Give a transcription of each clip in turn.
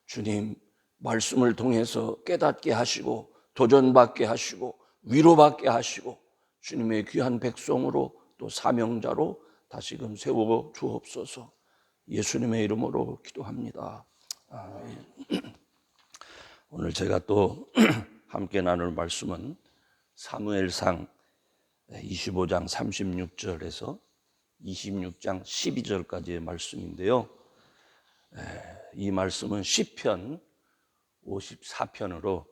주님 말씀을 통해서 깨닫게 하시고 도전받게 하시고 위로받게 하시고 주님의 귀한 백성으로 또 사명자로 다시금 세워 주옵소서. 예수님의 이름으로 기도합니다. 아멘. 오늘 제가 또 함께 나눌 말씀은 사무엘상 25장 36절에서 26장 12절까지의 말씀인데요. 이 말씀은 시편 54편으로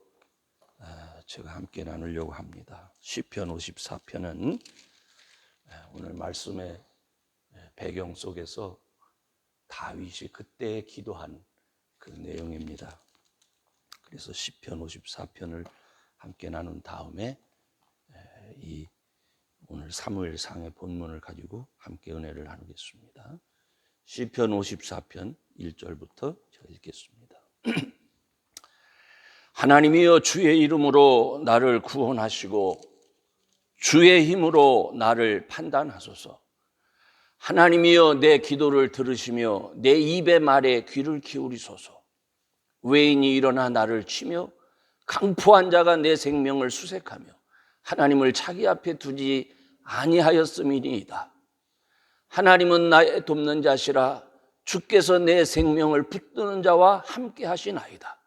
제가 함께 나누려고 합니다. 시편 54편은 오늘 말씀의 배경 속에서 다윗이 그때 기도한 그 내용입니다. 그래서 시편 54편을 함께 나눈 다음에 이 오늘 사무엘상의 본문을 가지고 함께 은혜를 나누겠습니다. 시편 54편 1절부터 제가 읽겠습니다. 하나님이여 주의 이름으로 나를 구원하시고 주의 힘으로 나를 판단하소서. 하나님이여 내 기도를 들으시며 내 입의 말에 귀를 기울이소서. 외인이 일어나 나를 치며 강포한 자가 내 생명을 수색하며 하나님을 자기 앞에 두지 아니하였음이니이다. 하나님은 나의 돕는 자시라. 주께서 내 생명을 붙드는 자와 함께 하시나이다.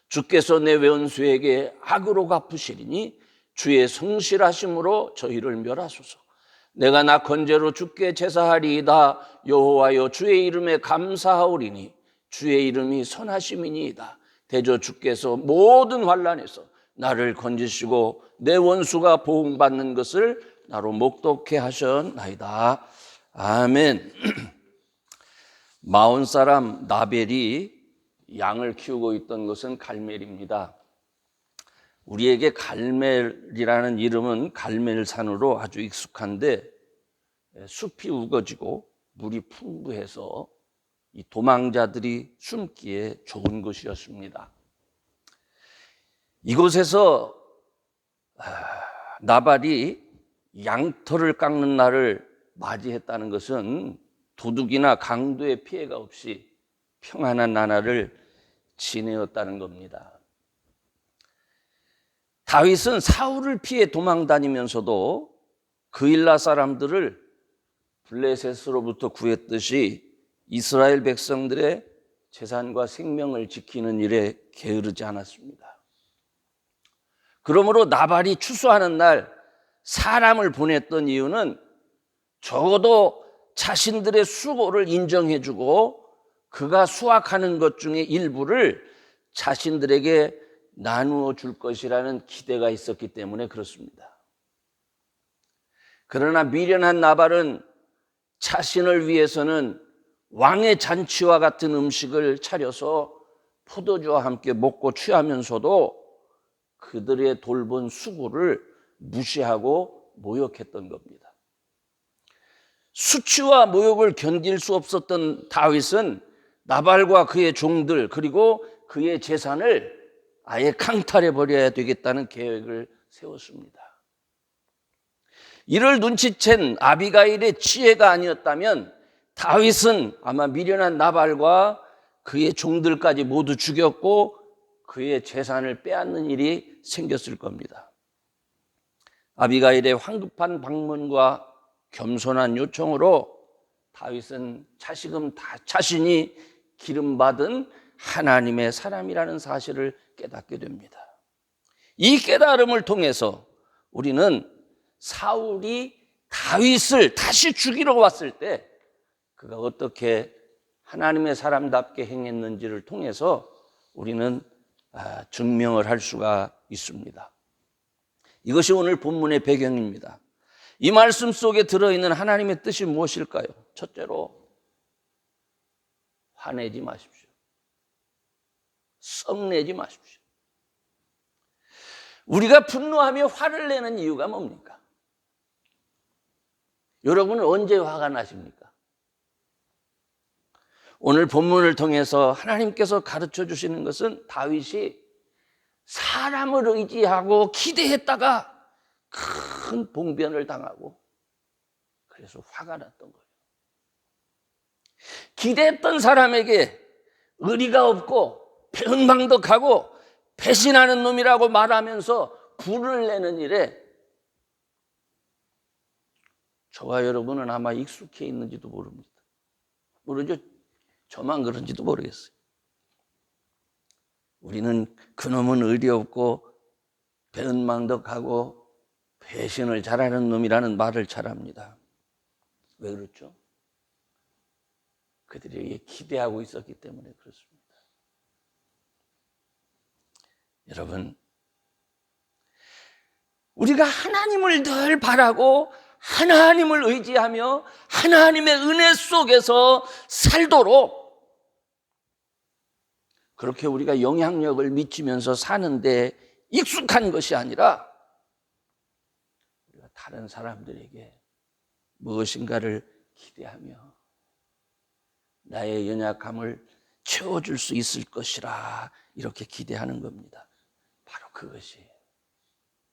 주께서 내 원수에게 악으로 갚으시리니 주의 성실하심으로 저희를 멸하소서. 내가 낙헌제로 주께 제사하리이다. 여호와여 주의 이름에 감사하오리니 주의 이름이 선하심이니이다. 대저 주께서 모든 환난에서 나를 건지시고 내 원수가 보응받는 것을 나로 목독해 하셨나이다. 아멘. 마온 사람 나벨이 양을 키우고 있던 것은 갈멜입니다. 우리에게 갈멜이라는 이름은 갈멜산으로 아주 익숙한데 숲이 우거지고 물이 풍부해서 이 도망자들이 숨기에 좋은 곳이었습니다. 이곳에서 나발이 양털을 깎는 날을 맞이했다는 것은 도둑이나 강도의 피해가 없이 평안한 나날을 지내었다는 겁니다. 다윗은 사울을 피해 도망다니면서도 그일라 사람들을 블레셋으로부터 구했듯이 이스라엘 백성들의 재산과 생명을 지키는 일에 게으르지 않았습니다. 그러므로 나발이 추수하는 날 사람을 보냈던 이유는 적어도 자신들의 수고를 인정해주고 그가 수확하는 것 중에 일부를 자신들에게 나누어 줄 것이라는 기대가 있었기 때문에 그렇습니다. 그러나 미련한 나발은 자신을 위해서는 왕의 잔치와 같은 음식을 차려서 포도주와 함께 먹고 취하면서도 그들의 돌본 수고를 무시하고 모욕했던 겁니다. 수치와 모욕을 견딜 수 없었던 다윗은 나발과 그의 종들 그리고 그의 재산을 아예 강탈해버려야 되겠다는 계획을 세웠습니다. 이를 눈치챈 아비가일의 지혜가 아니었다면 다윗은 아마 미련한 나발과 그의 종들까지 모두 죽였고 그의 재산을 빼앗는 일이 생겼을 겁니다. 아비가일의 황급한 방문과 겸손한 요청으로 다윗은 자신이 기름받은 하나님의 사람이라는 사실을 깨닫게 됩니다. 이 깨달음을 통해서 우리는 사울이 다윗을 다시 죽이러 왔을 때 그가 어떻게 하나님의 사람답게 행했는지를 통해서 우리는 증명을 할 수가 있습니다. 이것이 오늘 본문의 배경입니다. 이 말씀 속에 들어있는 하나님의 뜻이 무엇일까요? 첫째로 화내지 마십시오. 썩내지 마십시오. 우리가 분노하며 화를 내는 이유가 뭡니까? 여러분은 언제 화가 나십니까? 오늘 본문을 통해서 하나님께서 가르쳐 주시는 것은 다윗이 사람을 의지하고 기대했다가 큰 봉변을 당하고 그래서 화가 났던 거예요. 기대했던 사람에게 의리가 없고 배은망덕하고 배신하는 놈이라고 말하면서 불을 내는 일에 저와 여러분은 아마 익숙해 있는지도 모릅니다. 모르죠? 저만 그런지도 모르겠어요. 우리는 그놈은 의리 없고 배은망덕하고 배신을 잘하는 놈이라는 말을 잘합니다. 왜 그렇죠? 그들이 기대하고 있었기 때문에 그렇습니다. 여러분, 우리가 하나님을 늘 바라고 하나님을 의지하며 하나님의 은혜 속에서 살도록 그렇게 우리가 영향력을 미치면서 사는데 익숙한 것이 아니라 우리가 다른 사람들에게 무엇인가를 기대하며 나의 연약함을 채워줄 수 있을 것이라 이렇게 기대하는 겁니다. 바로 그것이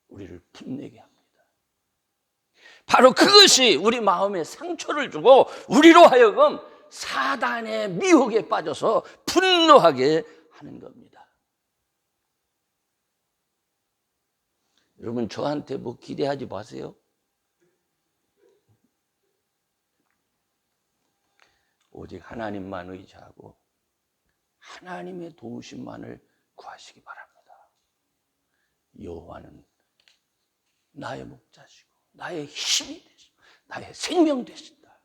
우리를 분내게 합니다. 바로 그것이 우리 마음에 상처를 주고 우리로 하여금 사단의 미혹에 빠져서 분노하게 하는 겁니다. 여러분, 저한테 뭐 기대하지 마세요. 오직 하나님만 의지하고 하나님의 도우심만을 구하시기 바랍니다. 여호와는 나의 목자시고 나의 힘이 되시고 나의 생명 되신다.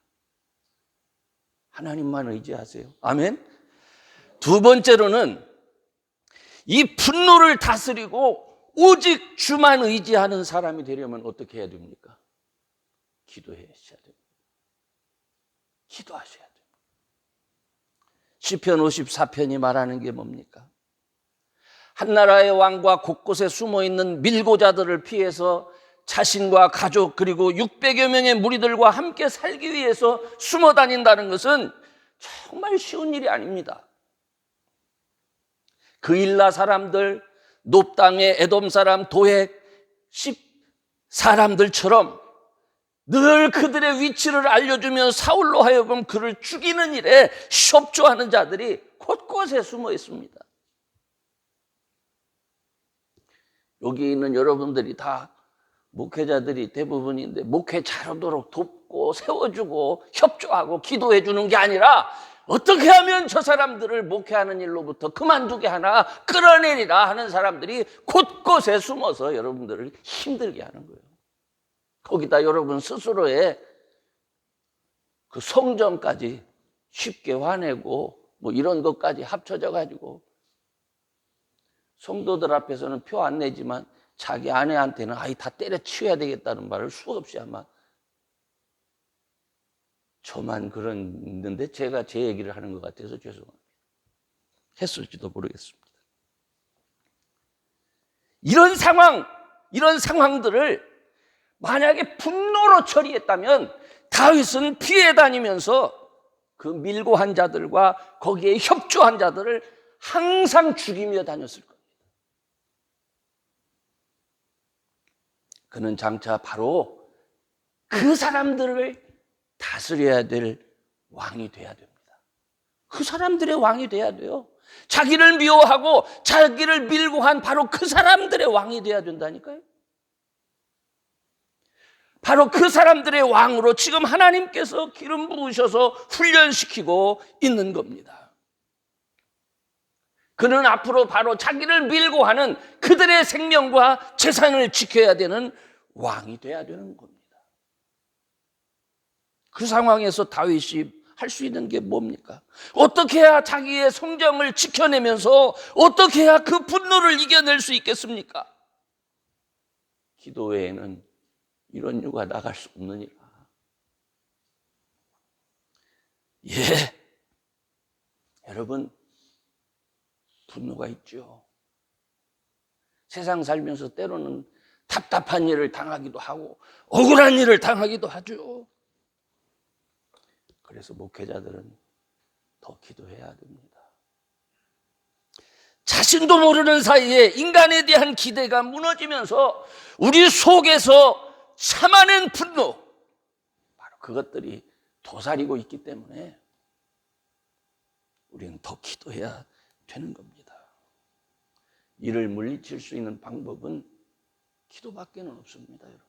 하나님만 의지하세요. 아멘. 두 번째로는 이 분노를 다스리고 오직 주만 의지하는 사람이 되려면 어떻게 해야 됩니까? 기도하셔야 됩니다. 기도하셔야 됩니다. 시편 54편이 말하는 게 뭡니까? 한나라의 왕과 곳곳에 숨어있는 밀고자들을 피해서 자신과 가족 그리고 600여 명의 무리들과 함께 살기 위해서 숨어 다닌다는 것은 정말 쉬운 일이 아닙니다. 그일라 사람들, 놉 땅의 에돔 사람, 도액, 사람들처럼 늘 그들의 위치를 알려주며 사울로 하여금 그를 죽이는 일에 협조하는 자들이 곳곳에 숨어 있습니다. 여기 있는 여러분들이 다 목회자들이 대부분인데 목회 잘하도록 돕고 세워주고 협조하고 기도해 주는 게 아니라 어떻게 하면 저 사람들을 목회하는 일로부터 그만두게 하나 끌어내리라 하는 사람들이 곳곳에 숨어서 여러분들을 힘들게 하는 거예요. 거기다 여러분 스스로의 그 성정까지 쉽게 화내고 뭐 이런 것까지 합쳐져 가지고 성도들 앞에서는 표 안 내지만 자기 아내한테는 아이 다 때려치워야 되겠다는 말을 수없이 아마 저만 그랬는데 제가 제 얘기를 하는 것 같아서 죄송합니다. 했을지도 모르겠습니다. 이런 상황들을 만약에 분노로 처리했다면 다윗은 피해 다니면서 그 밀고 한 자들과 거기에 협조한 자들을 항상 죽이며 다녔을 겁니다. 그는 장차 바로 그 사람들을 다스려야 될 왕이 돼야 됩니다. 그 사람들의 왕이 돼야 돼요. 자기를 미워하고 자기를 밀고 한 바로 그 사람들의 왕이 돼야 된다니까요. 바로 그 사람들의 왕으로 지금 하나님께서 기름 부으셔서 훈련시키고 있는 겁니다. 그는 앞으로 바로 자기를 밀고 하는 그들의 생명과 재산을 지켜야 되는 왕이 돼야 되는 겁니다. 그 상황에서 다윗이 할 수 있는 게 뭡니까? 어떻게 해야 자기의 성정을 지켜내면서 어떻게 해야 그 분노를 이겨낼 수 있겠습니까? 기도 외에는 이런 유가 나갈 수 없느니라. 예, 여러분 분노가 있죠. 세상 살면서 때로는 답답한 일을 당하기도 하고 억울한 일을 당하기도 하죠. 그래서 목회자들은 더 기도해야 됩니다. 자신도 모르는 사이에 인간에 대한 기대가 무너지면서 우리 속에서 참아낸 분노, 바로 그것들이 도사리고 있기 때문에 우리는 더 기도해야 되는 겁니다. 이를 물리칠 수 있는 방법은 기도밖에는 없습니다, 여러분.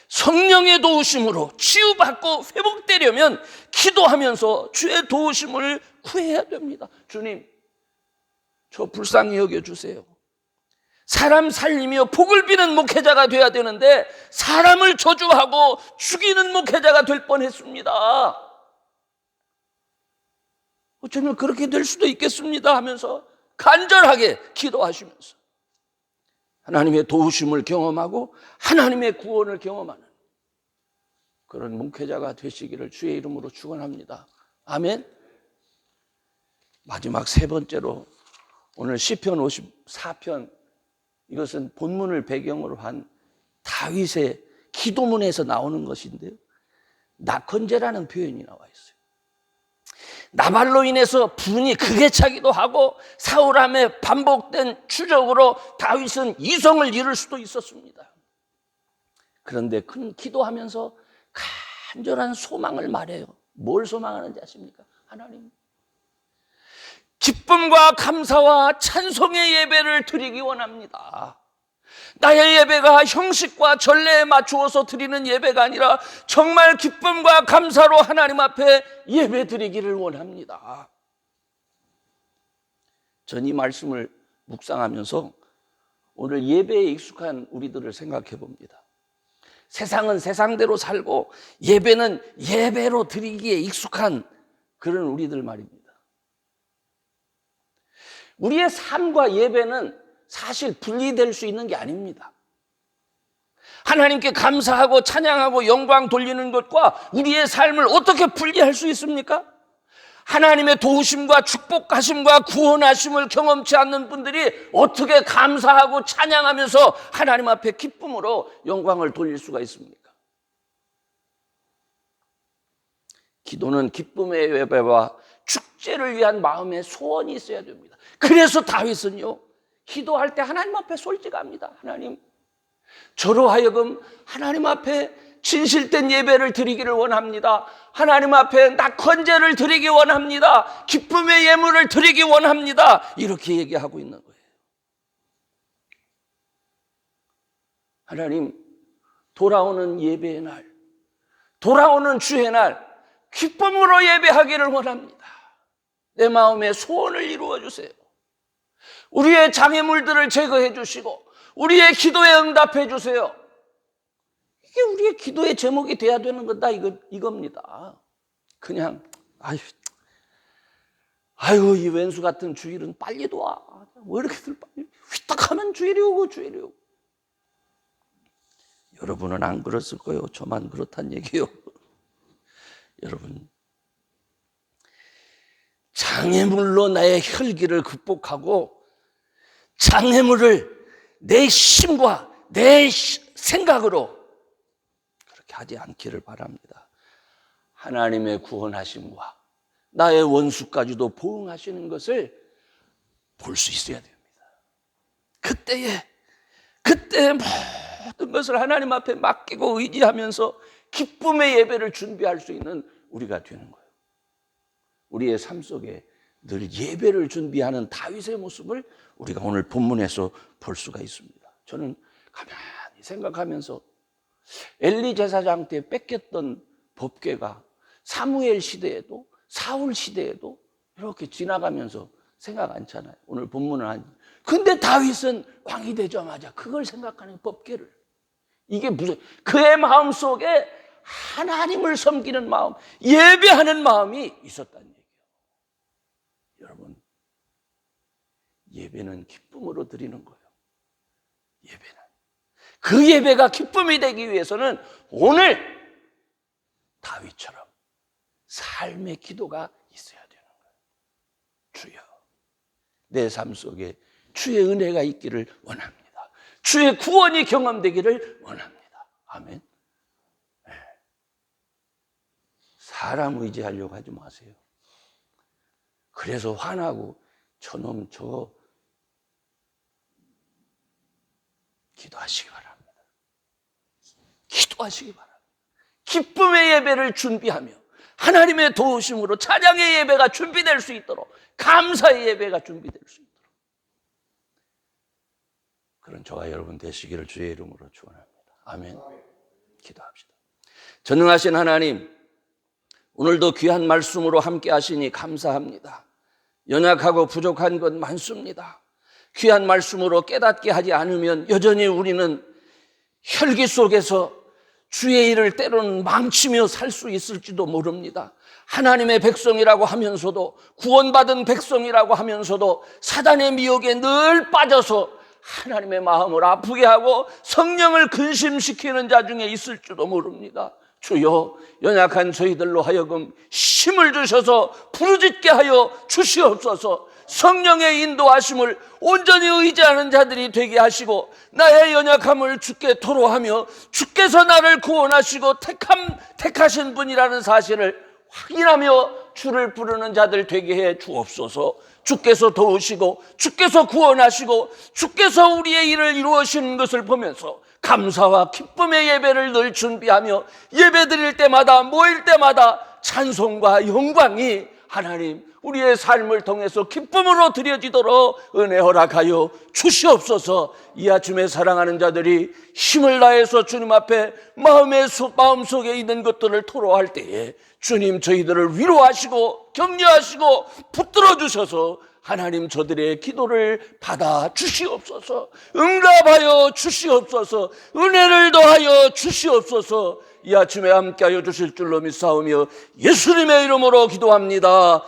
성령의 도우심으로 치유받고 회복되려면 기도하면서 주의 도우심을 구해야 됩니다. 주님, 저 불쌍히 여겨주세요. 사람 살리며 복을 비는 목회자가 돼야 되는데 사람을 저주하고 죽이는 목회자가 될 뻔했습니다. 어쩌면 그렇게 될 수도 있겠습니다 하면서 간절하게 기도하시면서 하나님의 도우심을 경험하고 하나님의 구원을 경험하는 그런 목회자가 되시기를 주의 이름으로 축원합니다. 아멘. 마지막 세 번째로 오늘 시편 54편, 이것은 본문을 배경으로 한 다윗의 기도문에서 나오는 것인데요, 낙헌제라는 표현이 나와 있어요. 나발로 인해서 분이 크게 차기도 하고 사울함에 반복된 추적으로 다윗은 이성을 잃을 수도 있었습니다. 그런데 큰 기도하면서 간절한 소망을 말해요. 뭘 소망하는지 아십니까? 하나님, 기쁨과 감사와 찬송의 예배를 드리기 원합니다. 나의 예배가 형식과 전례에 맞추어서 드리는 예배가 아니라 정말 기쁨과 감사로 하나님 앞에 예배 드리기를 원합니다. 전 이 말씀을 묵상하면서 오늘 예배에 익숙한 우리들을 생각해 봅니다. 세상은 세상대로 살고 예배는 예배로 드리기에 익숙한 그런 우리들 말입니다. 우리의 삶과 예배는 사실 분리될 수 있는 게 아닙니다. 하나님께 감사하고 찬양하고 영광 돌리는 것과 우리의 삶을 어떻게 분리할 수 있습니까? 하나님의 도우심과 축복하심과 구원하심을 경험치 않는 분들이 어떻게 감사하고 찬양하면서 하나님 앞에 기쁨으로 영광을 돌릴 수가 있습니까? 기도는 기쁨의 예배와 축제를 위한 마음의 소원이 있어야 됩니다. 그래서 다윗은요, 기도할 때 하나님 앞에 솔직합니다. 하나님, 저로 하여금 하나님 앞에 진실된 예배를 드리기를 원합니다. 하나님 앞에 낙헌제를 드리기 원합니다. 기쁨의 예물을 드리기 원합니다. 이렇게 얘기하고 있는 거예요. 하나님, 돌아오는 예배의 날, 돌아오는 주의 날 기쁨으로 예배하기를 원합니다. 내 마음의 소원을 이루어 주세요. 우리의 장애물들을 제거해 주시고 우리의 기도에 응답해 주세요. 이게 우리의 기도의 제목이 돼야 되는 거다, 이겁니다. 그냥 아유 이 왼수 같은 주일은 빨리도 와. 왜 이렇게들 빨리 휘딱하면 주일이 오고 주일이 오고. 여러분은 안 그랬을 거예요. 저만 그렇단 얘기예요. 여러분, 장애물로 나의 혈기를 극복하고 장애물을 내 힘과 내 생각으로 그렇게 하지 않기를 바랍니다. 하나님의 구원하심과 나의 원수까지도 보응하시는 것을 볼 수 있어야 됩니다. 그때 모든 것을 하나님 앞에 맡기고 의지하면서 기쁨의 예배를 준비할 수 있는 우리가 되는 거예요. 우리의 삶 속에 늘 예배를 준비하는 다윗의 모습을 우리가 오늘 본문에서 볼 수가 있습니다. 저는 가만히 생각하면서 엘리 제사장 때 뺏겼던 법궤가 사무엘 시대에도 사울 시대에도 이렇게 지나가면서 생각 않잖아요. 오늘 본문은 아니에요. 근데 다윗은 왕이 되자마자 그걸 생각하는 법궤를, 이게 무슨 그의 마음 속에 하나님을 섬기는 마음, 예배하는 마음이 있었다는 얘기예요. 여러분, 예배는 기쁨으로 드리는 거예요. 예배는 그 예배가 기쁨이 되기 위해서는 오늘 다윗처럼 삶의 기도가 있어야 되는 거예요. 주여, 내 삶 속에 주의 은혜가 있기를 원합니다. 주의 구원이 경험되기를 원합니다. 아멘. 네. 사람 의지하려고 하지 마세요. 그래서 화나고 저놈 저 기도하시기 바랍니다. 기도하시기 바랍니다. 기쁨의 예배를 준비하며 하나님의 도우심으로 찬양의 예배가 준비될 수 있도록, 감사의 예배가 준비될 수 있도록 그런 저와 여러분 되시기를 주의 이름으로 축원합니다. 아멘. 기도합시다. 전능하신 하나님, 오늘도 귀한 말씀으로 함께 하시니 감사합니다. 연약하고 부족한 것 많습니다. 귀한 말씀으로 깨닫게 하지 않으면 여전히 우리는 혈기 속에서 주의 일을 때로는 망치며 살 수 있을지도 모릅니다. 하나님의 백성이라고 하면서도, 구원받은 백성이라고 하면서도 사단의 미혹에 늘 빠져서 하나님의 마음을 아프게 하고 성령을 근심시키는 자 중에 있을지도 모릅니다. 주여, 연약한 저희들로 하여금 힘을 주셔서 부르짖게 하여 주시옵소서. 성령의 인도하심을 온전히 의지하는 자들이 되게 하시고, 나의 연약함을 주께 토로하며 주께서 나를 구원하시고 택하신 분이라는 사실을 확인하며 주를 부르는 자들 되게 해 주옵소서. 주께서 도우시고 주께서 구원하시고 주께서 우리의 일을 이루어지는 것을 보면서 감사와 기쁨의 예배를 늘 준비하며 예배 드릴 때마다, 모일 때마다 찬송과 영광이 하나님 우리의 삶을 통해서 기쁨으로 드려지도록 은혜 허락하여 주시옵소서. 이 아침에 사랑하는 자들이 힘을 다해서 주님 앞에 마음속에 있는 것들을 토로할 때에 주님 저희들을 위로하시고 격려하시고 붙들어 주셔서 하나님 저들의 기도를 받아 주시옵소서. 응답하여 주시옵소서. 은혜를 더하여 주시옵소서. 이 아침에 함께하여 주실 줄로 믿사오며 예수님의 이름으로 기도합니다.